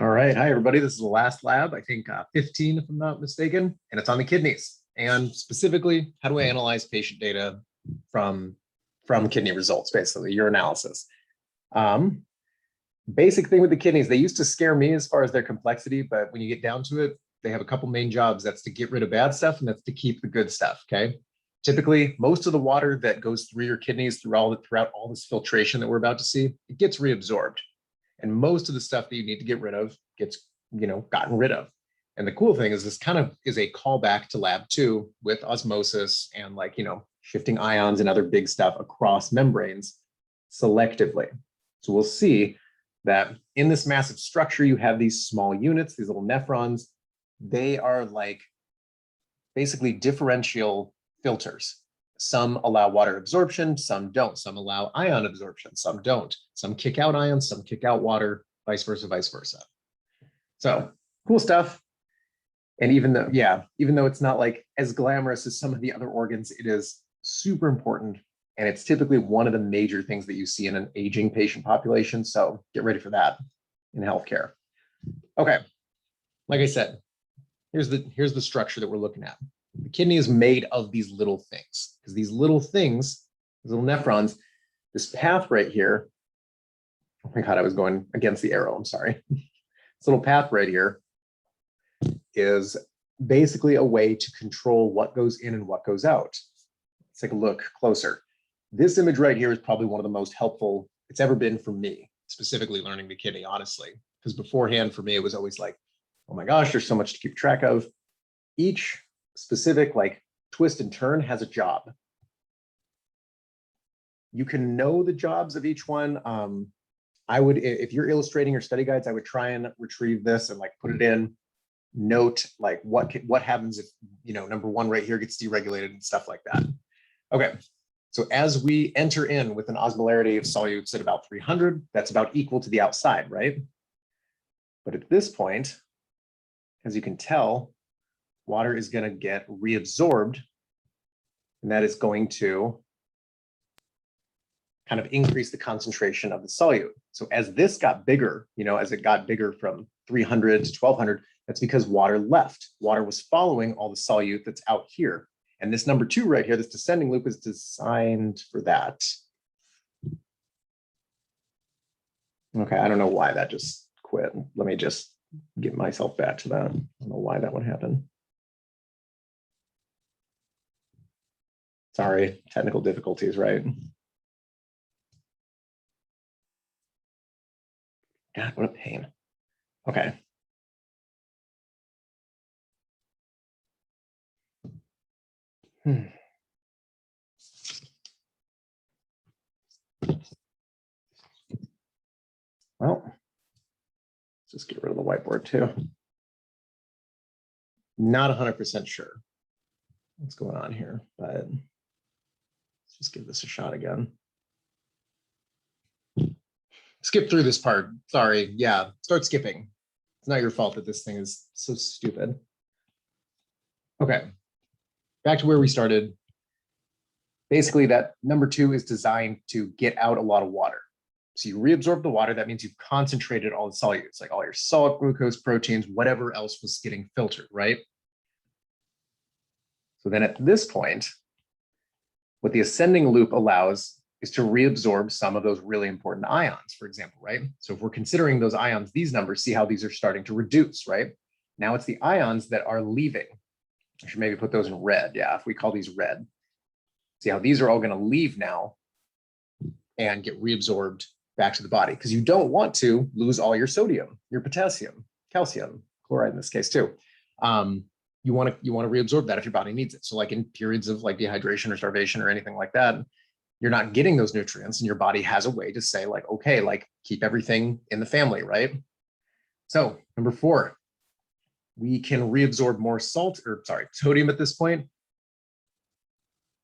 All right. Hi, everybody. This is the last lab, I think 15, if I'm not mistaken, and it's on the kidneys. And specifically, how do I analyze patient data from, from kidney results, basically, urinalysis. Um, Basic thing with the kidneys, they used to scare me as far as their complexity, but when you get down to it, they have a couple main jobs. That's to get rid of bad stuff, and that's to keep the good stuff, okay? Typically, most of the water that goes through your kidneys throughout all this filtration that we're about to see, it gets reabsorbed. And most of the stuff that you need to get rid of gets, gotten rid of. And the cool thing is this kind of is a callback to lab 2 with osmosis and shifting ions and other big stuff across membranes selectively. So we'll see that in this massive structure, you have these small units, these little nephrons. They are like basically differential filters. Some allow water absorption, some don't. Some allow ion absorption, some don't. Some kick out ions, some kick out water, vice versa, vice versa. So cool stuff. And even though it's not like as glamorous as some of the other organs, it is super important. And it's typically one of the major things that you see in an aging patient population. So get ready for that in healthcare. Okay, like I said, here's the structure that we're looking at. The kidney is made of these little things, because these little things, these little nephrons, this path right here, oh my God, I was going against the arrow, I'm sorry. This little path right here is basically a way to control what goes in and what goes out. Let's take a look closer. This image right here is probably one of the most helpful it's ever been for me, specifically learning the kidney, honestly, because beforehand for me, it was always like, oh my gosh, there's so much to keep track of. Each specific twist and turn has a job. You can know the jobs of each one. I would, if you're illustrating your study guides, I would try and retrieve this and put it in, note what happens if, number one right here gets deregulated and stuff like that. Okay, so as we enter in with an osmolarity of solutes at about 300, that's about equal to the outside, right? But at this point, as you can tell, water is going to get reabsorbed, and that is going to kind of increase the concentration of the solute. So as this got bigger, as it got bigger from 300 to 1200, that's because water left. Water was following all the solute that's out here. And this number 2 right here, this descending loop, is designed for that. Okay, I don't know why that just quit. Let me just get myself back to that. I don't know why that would happen. Sorry, technical difficulties, right? God, what a pain. Okay. Well, let's just get rid of the whiteboard too. Not 100% sure what's going on here, but let's just give this a shot again. Skip through this part. Sorry. Yeah, start skipping. It's not your fault that this thing is so stupid. Okay, back to where we started. Basically, that number 2 is designed to get out a lot of water. So you reabsorb the water. That means you've concentrated all the solutes, like all your salt, glucose, proteins, whatever else was getting filtered, right? So then at this point, what the ascending loop allows is to reabsorb some of those really important ions, for example, right? So if we're considering those ions, these numbers, see how these are starting to reduce, right? Now it's the ions that are leaving. I should maybe put those in red. Yeah, if we call these red. See how these are all going to leave now and get reabsorbed back to the body, because you don't want to lose all your sodium, your potassium, calcium, chloride in this case too. You want to reabsorb that if your body needs it. So in periods of dehydration or starvation or anything like that, you're not getting those nutrients, and your body has a way to say okay, keep everything in the family, right? So number 4, we can reabsorb more sodium at this point,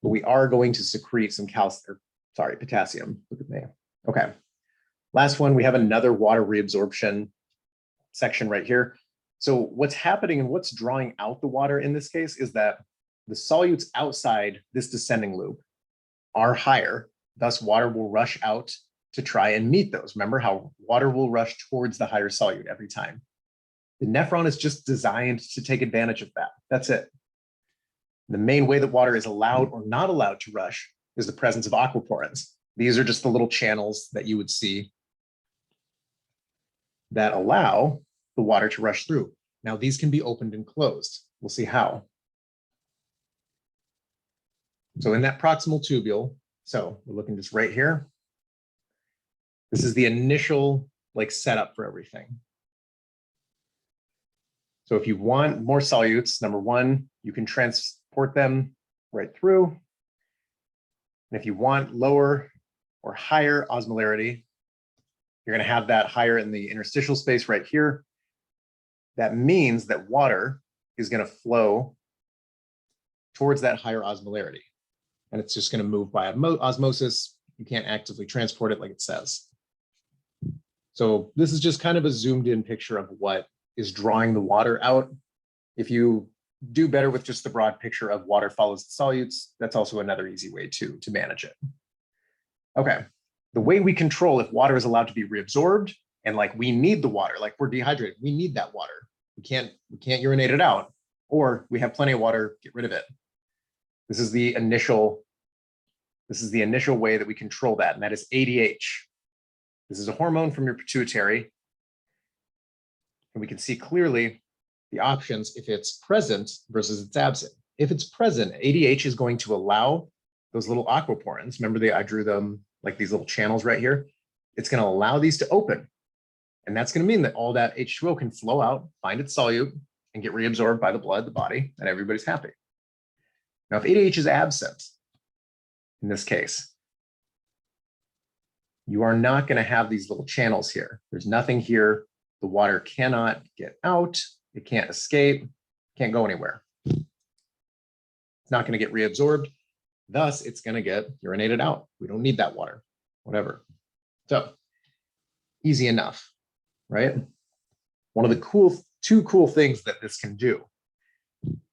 but we are going to secrete some potassium. Look at me. Okay. Last one, we have another water reabsorption section right here. So what's happening and what's drawing out the water in this case is that the solutes outside this descending loop are higher. Thus, water will rush out to try and meet those. Remember how water will rush towards the higher solute every time. The nephron is just designed to take advantage of that. That's it. The main way that water is allowed or not allowed to rush is the presence of aquaporins. These are just the little channels that you would see that allow the water to rush through. Now, these can be opened and closed. We'll see how. So in that proximal tubule, so we're looking just right here. This is the initial setup for everything. So if you want more solutes, number one, you can transport them right through. And if you want lower or higher osmolarity, you're going to have that higher in the interstitial space right here. That means that water is going to flow towards that higher osmolarity. And it's just going to move by osmosis. You can't actively transport it like it says. So this is just kind of a zoomed in picture of what is drawing the water out. If you do better with just the broad picture of water follows the solutes, that's also another easy way to manage it. Okay, the way we control if water is allowed to be reabsorbed, and we need the water, we're dehydrated, we need that water. We can't urinate it out, or we have plenty of water, get rid of it. This is the initial way that we control that, and that is ADH. This is a hormone from your pituitary. And we can see clearly the options if it's present versus it's absent. If it's present, ADH is going to allow those little aquaporins. Remember I drew them like these little channels right here. It's going to allow these to open. And that's going to mean that all that H2O can flow out, find its solute, and get reabsorbed by the blood, the body, and everybody's happy. Now, if ADH is absent, in this case, you are not going to have these little channels here. There's nothing here. The water cannot get out. It can't escape, can't go anywhere. It's not going to get reabsorbed. Thus, it's going to get urinated out. We don't need that water, whatever. So easy enough, right? One of the two cool things that this can do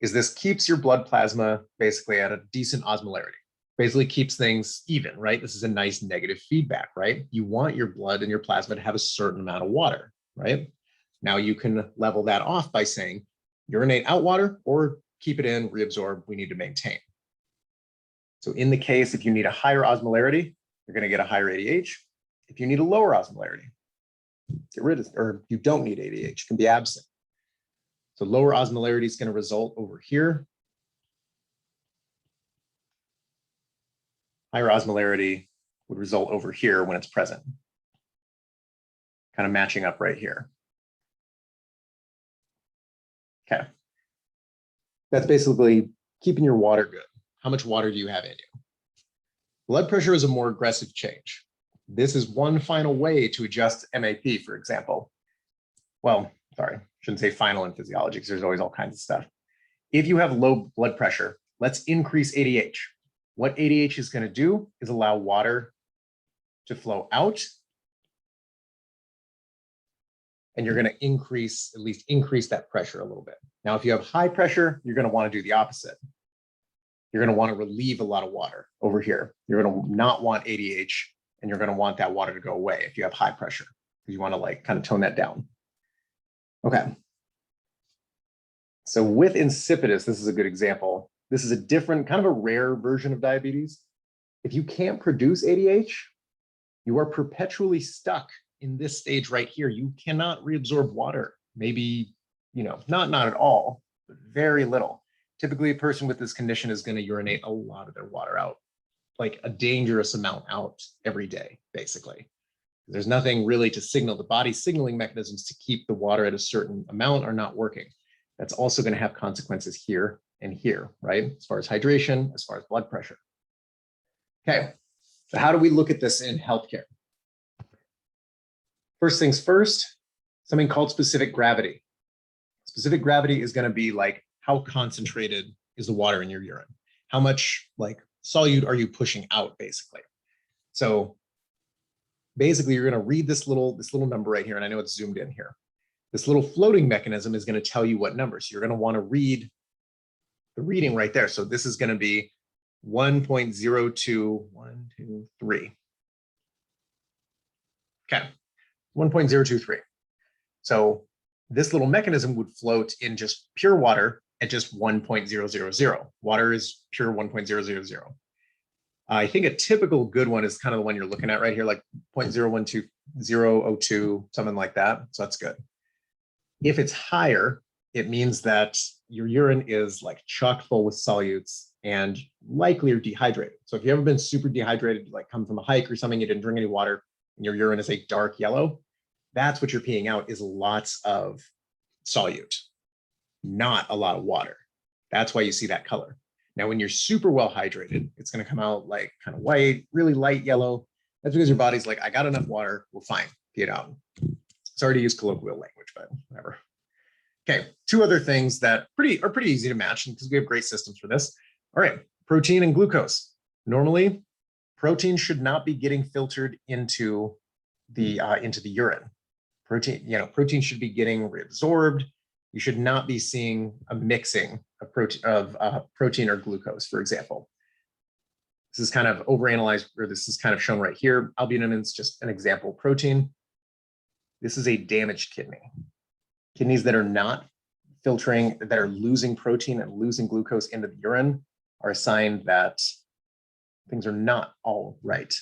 is this keeps your blood plasma basically at a decent osmolarity. Basically keeps things even, right? This is a nice negative feedback, right? You want your blood and your plasma to have a certain amount of water, right? Now you can level that off by saying urinate out water or keep it in, reabsorb, we need to maintain. So in the case, if you need a higher osmolarity, you're going to get a higher ADH. If you need a lower osmolarity, get rid of, or you don't need ADH, it can be absent. So lower osmolarity is going to result over here. Higher osmolarity would result over here when it's present. Kind of matching up right here. Okay. That's basically keeping your water good. How much water do you have in you? Blood pressure is a more aggressive change. This is one final way to adjust MAP, for example. Well, sorry, shouldn't say final in physiology because there's always all kinds of stuff. If you have low blood pressure, let's increase ADH. What ADH is going to do is allow water to flow out. And you're going to at least increase that pressure a little bit. Now, if you have high pressure, you're going to want to do the opposite. You're going to want to relieve a lot of water over here. You're going to not want ADH, and you're going to want that water to go away if you have high pressure, because you want to kind of tone that down. Okay. So with insipidus, this is a good example. This is a different, kind of a rare version of diabetes. If you can't produce ADH, you are perpetually stuck in this stage right here. You cannot reabsorb water. Maybe, not at all, but very little. Typically, a person with this condition is going to urinate a lot of their water out, like a dangerous amount out every day, basically. There's nothing really to signal. The body's signaling mechanisms to keep the water at a certain amount are not working. That's also going to have consequences here and here, right? As far as hydration, as far as blood pressure. Okay, so how do we look at this in healthcare? First things first, something called specific gravity. Specific gravity is going to be how concentrated is the water in your urine? How much solute are you pushing out, basically? So basically, you're going to read this little number right here, and I know it's zoomed in here. This little floating mechanism is going to tell you what number. So you're going to want to read the reading right there. So this is going to be 1.02123. Okay, 1.023. So this little mechanism would float in just pure water at just 1.000. Water is pure 1.000. I think a typical good one is kind of the one you're looking at right here, like 0.012002, something like that. So that's good. If it's higher, it means that your urine is like chock full with solutes and likely you're dehydrated. So if you've ever been super dehydrated, like come from a hike or something, you didn't drink any water, and your urine is a dark yellow, that's what you're peeing out, is lots of solute, not a lot of water. That's why you see that color. Now, when you're super well hydrated, it's going to come out like kind of white, really light yellow. That's because your body's like, I got enough water, we're fine, pee it out. Sorry to use colloquial language, but whatever. Okay, two other things that are pretty easy to match because we have great systems for this. All right, protein and glucose. Normally, protein should not be getting filtered into the urine. Protein should be getting reabsorbed. You should not be seeing a mixing of protein or glucose, for example. This is kind of overanalyzed, or this is kind of shown right here. Albumin is just an example protein. This is a damaged kidney. Kidneys that are not filtering, that are losing protein and losing glucose into the urine are a sign that things are not all right.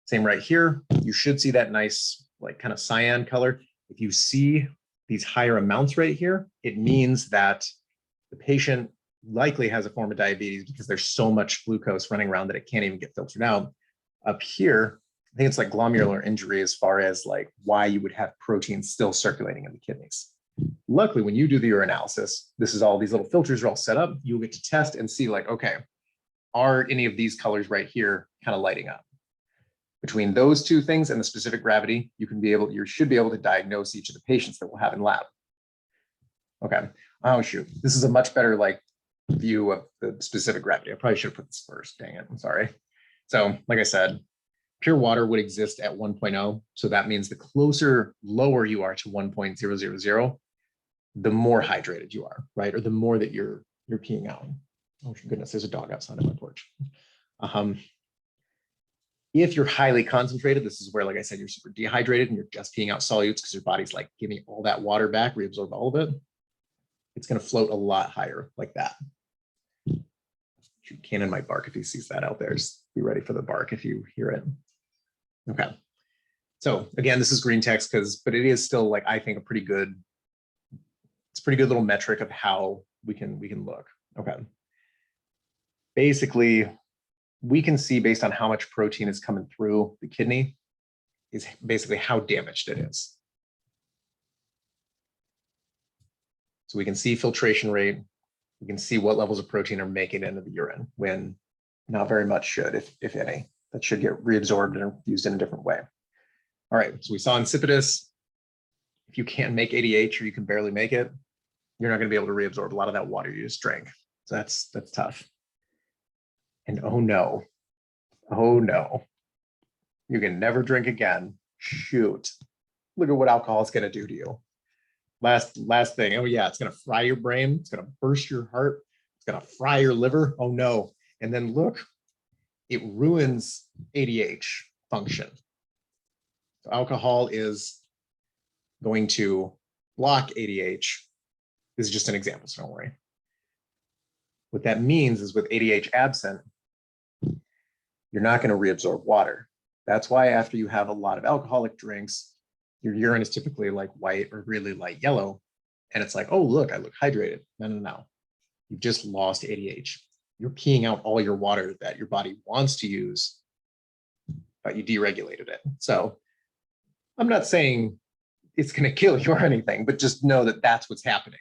Same right here. You should see that nice, like kind of cyan color. If you see these higher amounts right here, it means that the patient likely has a form of diabetes because there's so much glucose running around that it can't even get filtered out. Up here, I think it's like glomerular injury as far as like why you would have protein still circulating in the kidneys. Luckily, when you do the urinalysis, this is all, these little filters are all set up. You'll get to test and see like, okay, are any of these colors right here kind of lighting up? Between those two things and the specific gravity, you should be able to diagnose each of the patients that we'll have in lab. Okay. Oh shoot, this is a much better like view of the specific gravity. I probably should have put this first. Dang it, I'm sorry. So like I said, pure water would exist at 1.0. So that means the lower you are to 1.000, the more hydrated you are, right? Or the more that you're peeing out. Oh goodness, there's a dog outside of my porch. If you're highly concentrated, this is where, like I said, you're super dehydrated and you're just peeing out solutes because your body's like, give me all that water back, reabsorb all of it. It's going to float a lot higher like that. Cannon might bark if he sees that out there. Just be ready for the bark if you hear it. Okay. So again, this is green text but it is still like, I think it's a pretty good little metric of how we can look. Okay. Basically, we can see based on how much protein is coming through the kidney is basically how damaged it is. So we can see filtration rate. We can see what levels of protein are making it into the urine when not very much should, if any. That should get reabsorbed and used in a different way. All right, so we saw insipidus. If you can't make ADH or you can barely make it, you're not going to be able to reabsorb a lot of that water you just drank. So that's tough. And oh no, you can never drink again. Shoot, look at what alcohol is going to do to you. Last thing. Oh yeah, it's going to fry your brain. It's going to burst your heart. It's going to fry your liver. Oh no. And then look, it ruins ADH function. So alcohol is going to block ADH. This is just an example, so don't worry. What that means is with ADH absent, you're not going to reabsorb water. That's why after you have a lot of alcoholic drinks, your urine is typically like white or really light yellow. And it's like, oh, look, I look hydrated. No. You've just lost ADH. You're peeing out all your water that your body wants to use, but you deregulated it. So I'm not saying it's going to kill you or anything, but just know that that's what's happening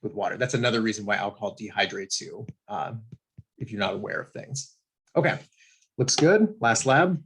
with water. That's another reason why alcohol dehydrates you if you're not aware of things. Okay, looks good. Last lab.